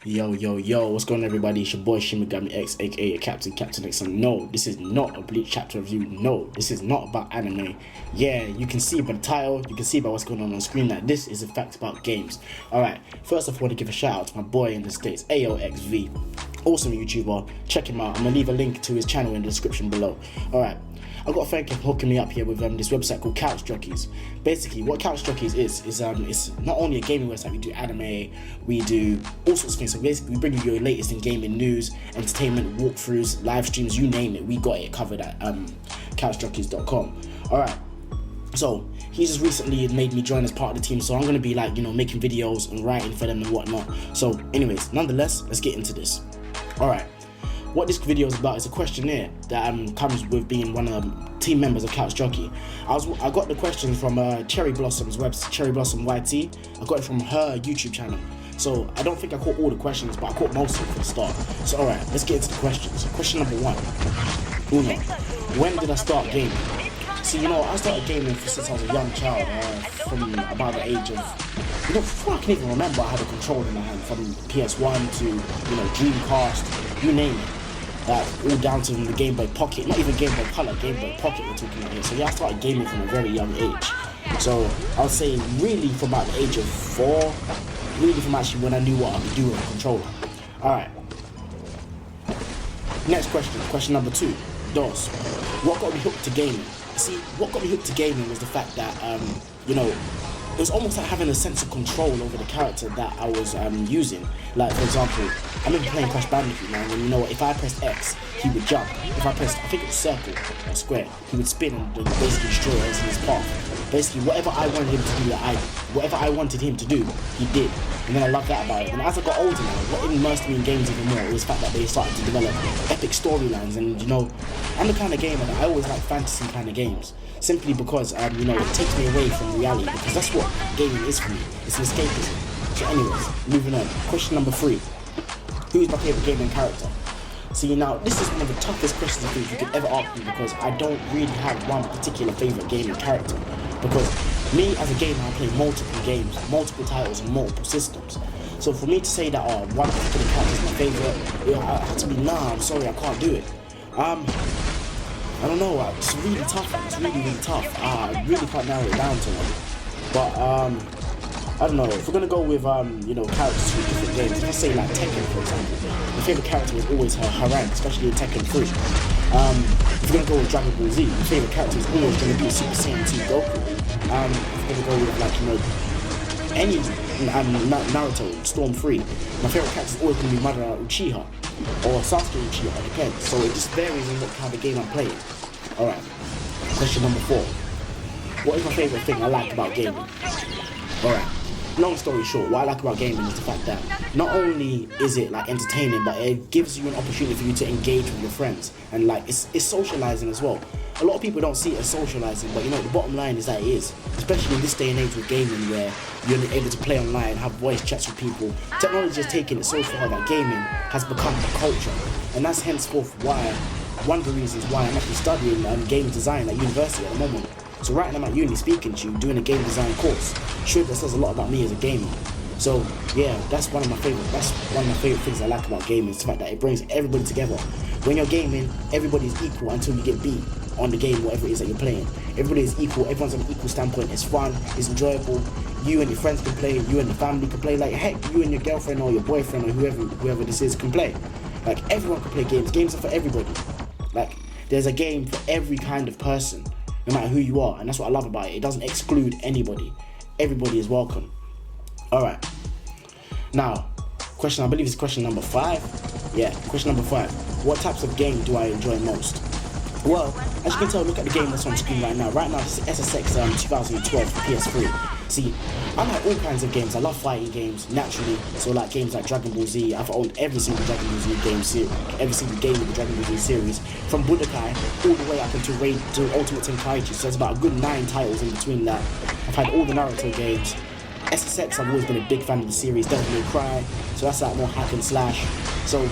Yo, what's going on, everybody? It's your boy CherryBlossomYT X, aka Captain X. And no, this is not a Bleach chapter review. No, this is not about anime. Yeah, you can see by the title, you can see by what's going on screen that this is in fact about games. Alright, first off, I want to give a shout out to my boy in the States, Ayo XV. Awesome YouTuber. Check him out. I'm gonna leave a link to his channel in the description below. Alright. I've got to thank him for hooking me up here with this website called CouchJockeys. Basically, what CouchJockeys is it's not only a gaming website. We do anime, we do all sorts of things. So basically, we bring you your latest in gaming news, entertainment, walkthroughs, live streams, you name it. We got it covered at CouchJockeys.com. All right. So he just recently made me join as part of the team. So I'm gonna be like, making videos and writing for them and whatnot. So, anyways, nonetheless, let's get into this. All right. What this video is about is a questionnaire that comes with being one of the team members of CouchJockey. I got the questions from CherryBlossom's website, CherryBlossomYT. I got it from her YouTube channel. So I don't think I caught all the questions, but I caught most of them for the start. So alright, let's get into the questions. Question number 1. Uno. When did I start gaming? See, I started gaming since I was a young child, from about the age of, before I can even remember, I had a controller in my hand, from PS1 to, Dreamcast, you name it. All down to the Game Boy Pocket, not even Game Boy Color, Game Boy Pocket we're talking about here. So yeah, I started gaming from a very young age. So I'll say really from about the age of 4, really from actually when I knew what I could do with a controller. Alright. Next question number 2. Dos. What got me hooked to gaming? See, what got me hooked to gaming was the fact that, it was almost like having a sense of control over the character that I was using. Like, for example, I remember playing Crash Bandicoot, man, and if I pressed X, he would jump. If I pressed, I think it was circle or square, he would spin and basically destroy us in his path. Basically, whatever I wanted him to do, he did. And then I love that about it. And as I got older now, what immersed me in games even more was the fact that they started to develop epic storylines. And I'm the kind of gamer that I always like fantasy kind of games. Simply because, it takes me away from reality, because that's what gaming is for me. It's an escapism. So anyways, moving on. Question number 3. Who is my favourite gaming character? See, now, this is one of the toughest questions I think you could ever ask me, because I don't really have one particular favourite gaming character. Because me, as a gamer, I play multiple games, multiple titles, and multiple systems. So for me to say that one particular character is my favourite, I have to be, I'm sorry, I can't do it. I don't know, it's really tough. It's really tough. I really can't narrow it down to one. But I don't know. If we're gonna go with characters from different games, let's say like Tekken, for example. My favorite character was always her rank, especially in Tekken 3. If we're gonna go with Dragon Ball Z, my favorite character is always gonna be Super Saiyan 2 Goku. If we're gonna go with any Naruto, Storm 3, my favorite character is always gonna be Madara Uchiha. Or Sasuke Uchiha, it depends. So it just varies in what kind of game I'm playing. Alright, question number 4. What is my favourite thing I like about gaming? Alright, long story short, what I like about gaming is the fact that not only is it like entertaining, but it gives you an opportunity for you to engage with your friends. And like, it's socialising as well. A lot of people don't see it as socialising, but the bottom line is that it is. Especially in this day and age with gaming, where you're able to play online, have voice chats with people. Technology has taken it so far that gaming has become a culture. And that's henceforth one of the reasons why I'm actually studying game design at university at the moment. So right now I'm at uni speaking to you, doing a game design course. Sure, that says a lot about me as a gamer. So yeah, that's one of my favorite things I like about gaming, is the fact that it brings everybody together. When you're gaming, everybody's equal until you get beat on the game, whatever it is that you're playing. Everybody is equal, everyone's on an equal standpoint. It's fun, it's enjoyable. You and your friends can play, you and your family can play. Like, heck, you and your girlfriend or your boyfriend or whoever this is can play. Like, everyone can play games. Games are for everybody. Like, there's a game for every kind of person, no matter who you are. And that's what I love about it. It doesn't exclude anybody. Everybody is welcome. Alright. Now, I believe it's question number 5. Yeah, question number 5. What types of game do I enjoy most? Well, as you can tell, look at the game that's on screen right now. Right now, it's SSX 2012 for PS3. See, I like all kinds of games. I love fighting games, naturally. So like games like Dragon Ball Z. I've owned every single Dragon Ball Z game series, every single game in the Dragon Ball Z series, from Budokai all the way up into Ultimate Tenkaichi. So there's about a good 9 titles in between that. I've had all the Naruto games. SSX, I've always been a big fan of the series. Devil May Cry, so that's like more hack and slash. So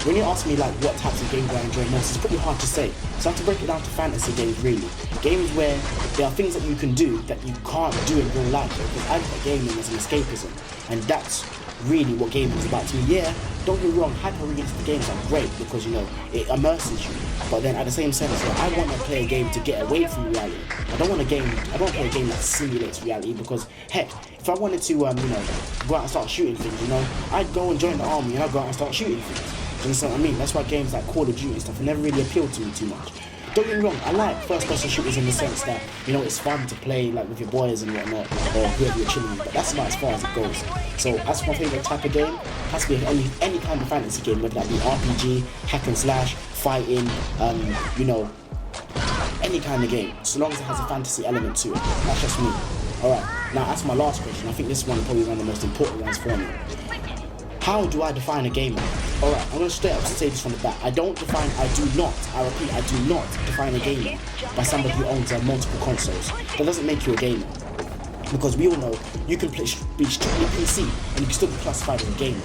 when you ask me like what types of games I enjoy most, it's pretty hard to say. So I have to break it down to fantasy games, really. Games where there are things that you can do that you can't do in real life. Because I look at gaming as an escapism, and that's really what gaming is about to me. Yeah, don't get me wrong, hyper-realistic games are great because, you know, it immerses you. But then at the same sense, I want to play a game to get away from reality. I don't want to play a game that simulates reality because, heck, if I wanted to, you know, go out and start shooting things, you know, I'd go and join the army and I'd go out and start shooting things. Do you understand what I mean? That's why games like Call of Duty and stuff never really appealed to me too much. Don't get me wrong, I like first-person shooters in the sense that, you know, it's fun to play like with your boys and whatnot, or whoever you're chilling with, but that's not as far as it goes. So that's my favourite type of game. It has to be any kind of fantasy game, whether that be RPG, hack and slash, fighting, you know, any kind of game, so long as it has a fantasy element to it. That's just me. Alright, now that's my last question. I think this one is probably one of the most important ones for me. How do I define a gamer? Alright, I'm going to straight up say this from the back. I do not, I repeat, I do not define a gamer by somebody who owns multiple consoles. That doesn't make you a gamer. Because we all know you can be strictly PC and you can still be classified as a gamer.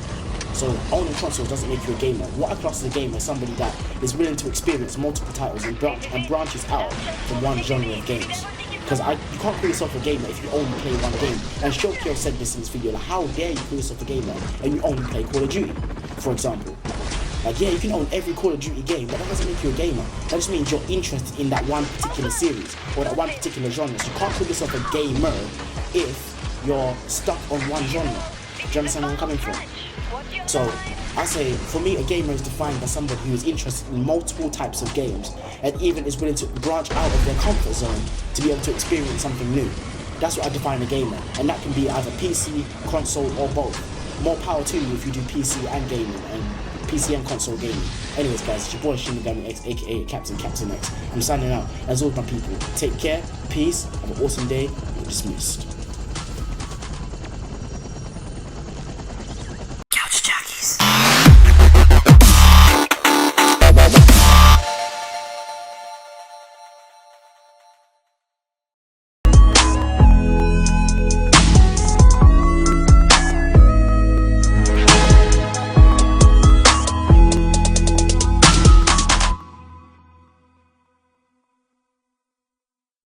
So owning consoles doesn't make you a gamer. What I class as a gamer is somebody that is willing to experience multiple titles and branches out from one genre of games. Because you can't call yourself a gamer if you only play one game. And Shokyo said this in his video, like, how dare you call yourself a gamer and you only play Call of Duty, for example. Like, yeah, you can own every Call of Duty game, but that doesn't make you a gamer. That just means you're interested in that one particular series or that one particular genre. So you can't call yourself a gamer if you're stuck on one genre. Do you understand where I'm coming from? So, I say, for me, a gamer is defined by somebody who is interested in multiple types of games and even is willing to branch out of their comfort zone to be able to experience something new. That's what I define a gamer, and that can be either PC, console, or both. More power to you if you do PC and gaming, and PC and console gaming. Anyways, guys, it's your boy Shinigami X, aka Captain X. I'm signing out. As always, my people, take care, peace, have an awesome day. You're dismissed.